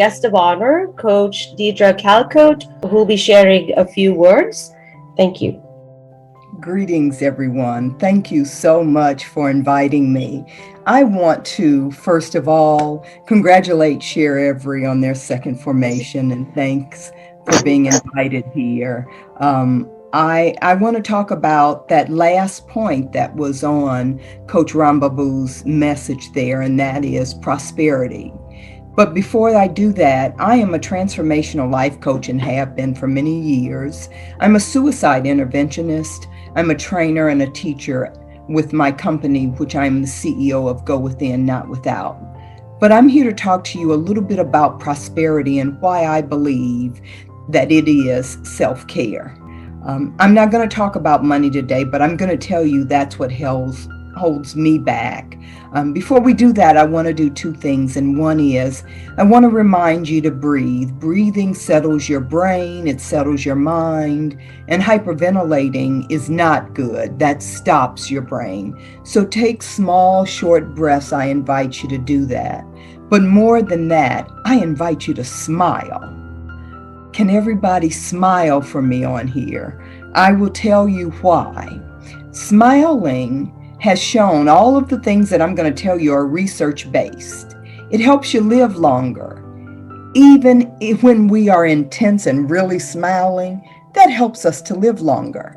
guest of honor, Coach Deidre Calcote, who will be sharing a few words. Thank you. Greetings, everyone. Thank you so much for inviting me. I want to, first of all, congratulate sharEvery on their second formation, and thanks for being invited here. I want to talk about that last point that was on Coach Rambabu's message there, and that is prosperity. But before I do that, I am a transformational life coach and have been for many years. I'm a suicide interventionist. I'm a trainer and a teacher with my company, which I'm the CEO of Go Within, Not Without. But I'm here to talk to you a little bit about prosperity and why I believe that it is self-care. I'm not going to talk about money today, but I'm going to tell you that's what holds me back. Before we do that, I want to do two things. And one is, I want to remind you to breathe. Breathing settles your brain, it settles your mind, and hyperventilating is not good. That stops your brain. So take small, short breaths. I invite you to do that. But more than that, I invite you to smile. Can everybody smile for me on here? I will tell you why. Smiling has shown, all of the things that I'm going to tell you are research-based. It helps you live longer. Even when we are intense and really smiling, that helps us to live longer.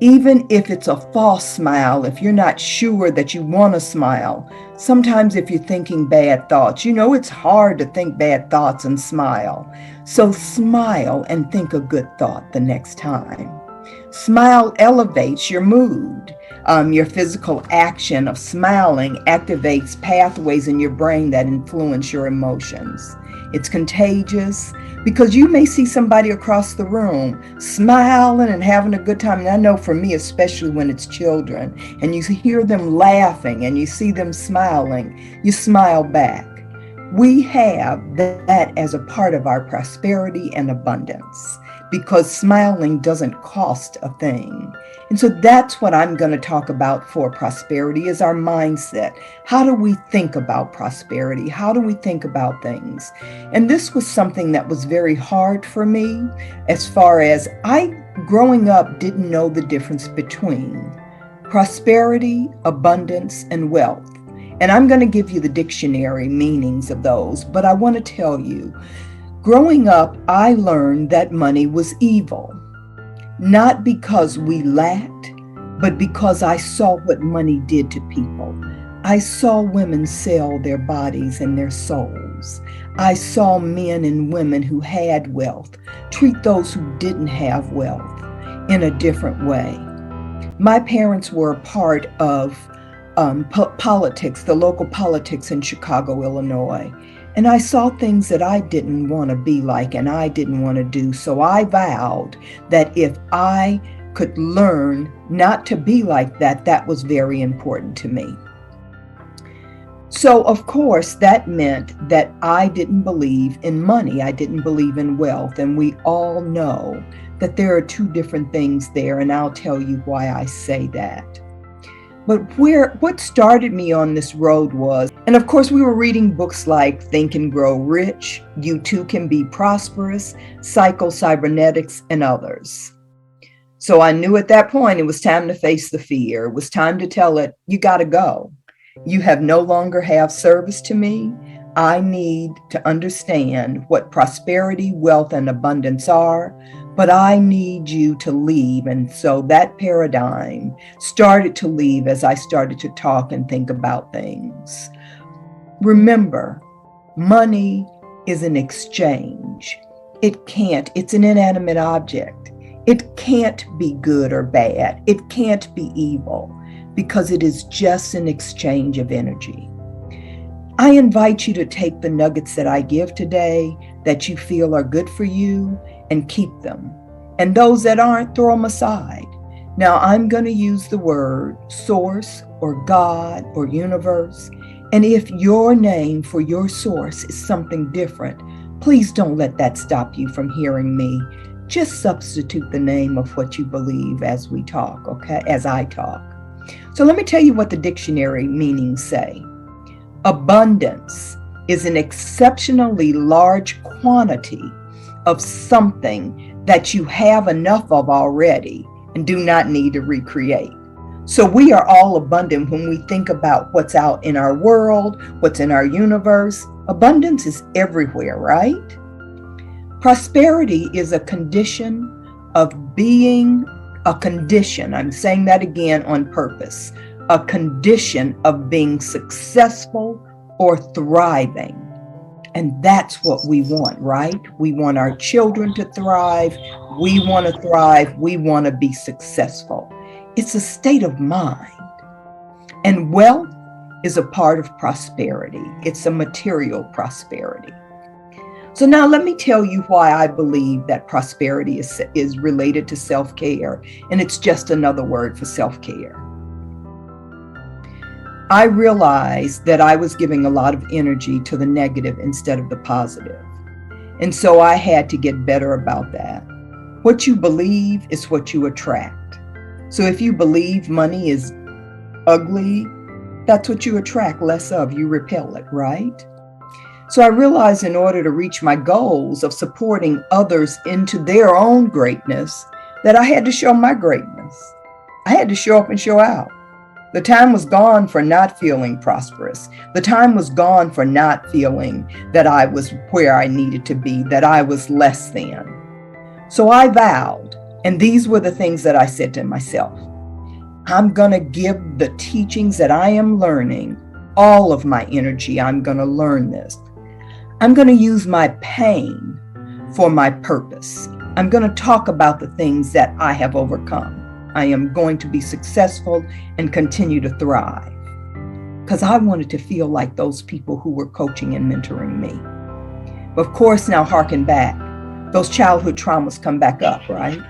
Even if it's a false smile, if you're not sure that you want to smile, sometimes if you're thinking bad thoughts, it's hard to think bad thoughts and smile. So smile and think a good thought the next time. Smile elevates your mood. Your physical action of smiling activates pathways in your brain that influence your emotions. It's contagious because you may see somebody across the room smiling and having a good time. And I know for me, especially when it's children, and you hear them laughing and you see them smiling, you smile back. We have that as a part of our prosperity and abundance, because smiling doesn't cost a thing. And so that's what I'm going to talk about for prosperity, is our mindset. How do we think about prosperity? How do we think about things? And this was something that was very hard for me, as far as growing up, didn't know the difference between prosperity, abundance, and wealth. And I'm going to give you the dictionary meanings of those, but I want to tell you, growing up, I learned that money was evil, not because we lacked, but because I saw what money did to people. I saw women sell their bodies and their souls. I saw men and women who had wealth treat those who didn't have wealth in a different way. My parents were a part of politics, the local politics in Chicago, Illinois. And I saw things that I didn't want to be like and I didn't want to do. So I vowed that if I could learn not to be like that, that was very important to me. So, of course, that meant that I didn't believe in money. I didn't believe in wealth. And we all know that there are two different things there. And I'll tell you why I say that. But what started me on this road was, and of course we were reading books like Think and Grow Rich, You Too Can Be Prosperous, Psycho-Cybernetics, and others. So I knew at that point it was time to face the fear. It was time to tell it, you got to go. You have no longer have service to me. I need to understand what prosperity, wealth, and abundance are, but I need you to leave. And so that paradigm started to leave as I started to talk and think about things. Remember, money is an exchange. It's an inanimate object. It can't be good or bad. It can't be evil, because it is just an exchange of energy. I invite you to take the nuggets that I give today that you feel are good for you and keep them. And those that aren't, throw them aside. Now, I'm going to use the word source or God or universe. And if your name for your source is something different, please don't let that stop you from hearing me. Just substitute the name of what you believe as we talk, okay? As I talk. So let me tell you what the dictionary meanings say. Abundance is an exceptionally large quantity of something that you have enough of already and do not need to recreate. So we are all abundant when we think about what's out in our world, what's in our universe. Abundance is everywhere, right? Prosperity is a condition of being a condition. I'm saying that again on purpose. A condition of being successful or thriving. And that's what we want, right? We want our children to thrive. We want to thrive. We want to be successful. It's a state of mind. And wealth is a part of prosperity. It's a material prosperity. So now let me tell you why I believe that prosperity is related to self-care, and it's just another word for self-care. I realized that I was giving a lot of energy to the negative instead of the positive. And so I had to get better about that. What you believe is what you attract. So if you believe money is ugly, that's what you attract less of. You repel it, right? So I realized in order to reach my goals of supporting others into their own greatness, that I had to show my greatness. I had to show up and show out. The time was gone for not feeling prosperous. The time was gone for not feeling that I was where I needed to be, that I was less than. So I vowed, and these were the things that I said to myself. I'm going to give the teachings that I am learning all of my energy. I'm going to learn this. I'm going to use my pain for my purpose. I'm going to talk about the things that I have overcome. I am going to be successful and continue to thrive. Because I wanted to feel like those people who were coaching and mentoring me. Of course, now hearken back. Those childhood traumas come back up, right?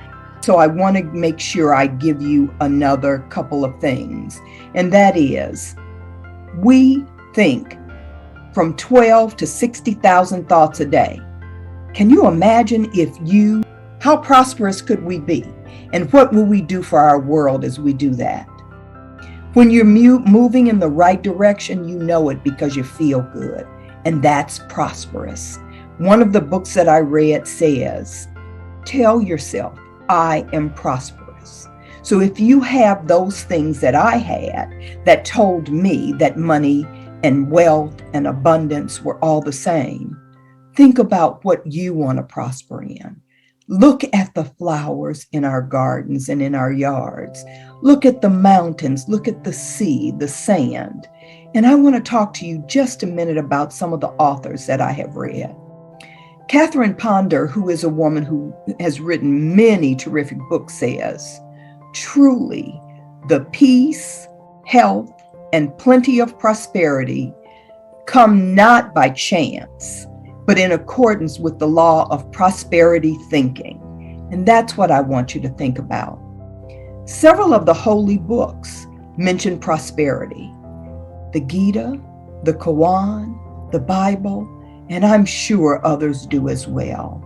So I want to make sure I give you another couple of things. And that is, we think from 12 to 60,000 thoughts a day. Can you imagine how prosperous could we be? And what will we do for our world as we do that? When you're moving in the right direction, you know it because you feel good. And that's prosperous. One of the books that I read says, tell yourself, I am prosperous. So if you have those things that I had that told me that money and wealth and abundance were all the same, think about what you want to prosper in. Look at the flowers in our gardens and in our yards. Look at the mountains. Look at the sea, the sand. And I want to talk to you just a minute about some of the authors that I have read. Catherine Ponder, who is a woman who has written many terrific books, says, truly, the peace, health, and plenty of prosperity come not by chance, but in accordance with the law of prosperity thinking. And that's what I want you to think about. Several of the holy books mention prosperity. The Gita, the Quran, the Bible, and I'm sure others do as well.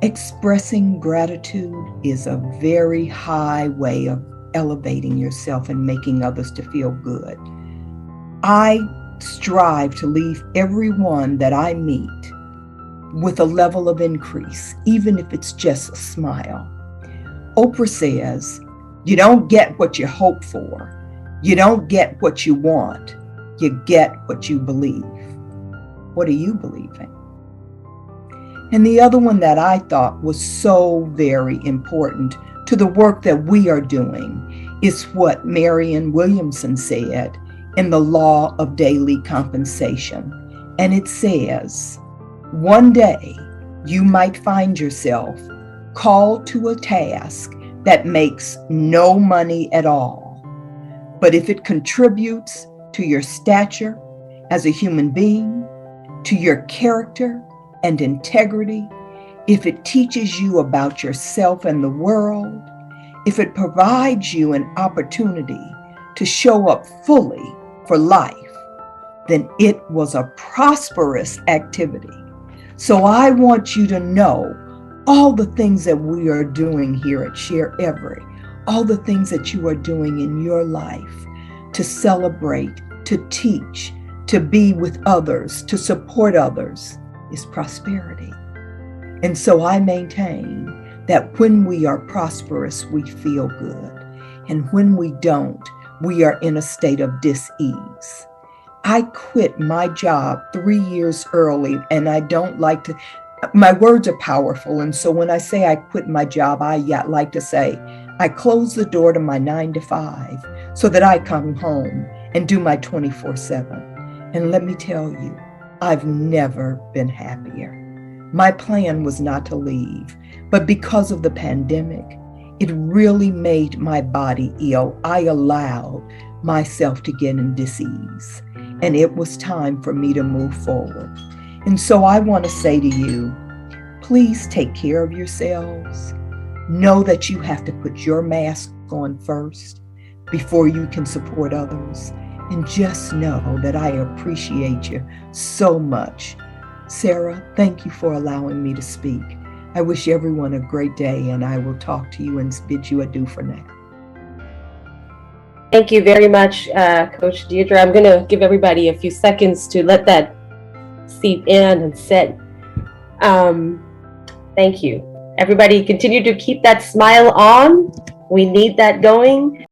Expressing gratitude is a very high way of elevating yourself and making others to feel good. I strive to leave everyone that I meet with a level of increase, even if it's just a smile. Oprah says, you don't get what you hope for. You don't get what you want. You get what you believe. What do you believe in? And the other one that I thought was so very important to the work that we are doing is what Marianne Williamson said in the Law of Daily Compensation. And it says, one day you might find yourself called to a task that makes no money at all. But if it contributes to your stature as a human being, to your character and integrity, if it teaches you about yourself and the world, if it provides you an opportunity to show up fully for life, then it was a prosperous activity. So I want you to know all the things that we are doing here at sharEvery, all the things that you are doing in your life to celebrate, to teach, to be with others, to support others, is prosperity. And so I maintain that when we are prosperous, we feel good. And when we don't, we are in a state of dis-ease. I quit my job 3 years early, and I don't like to, my words are powerful. And so when I say I quit my job, I like to say, I close the door to my 9 to 5 so that I come home and do my 24/7. And let me tell you, I've never been happier. My plan was not to leave, but because of the pandemic, it really made my body ill. I allowed myself to get in dis-ease, and it was time for me to move forward. And so I want to say to you, please take care of yourselves. Know that you have to put your mask on first before you can support others. And just know that I appreciate you so much. Sarah, thank you for allowing me to speak. I wish everyone a great day, and I will talk to you and bid you adieu for now. Thank you very much, Coach Deidre. I'm going to give everybody a few seconds to let that seep in and set. Thank you. Everybody continue to keep that smile on. We need that going.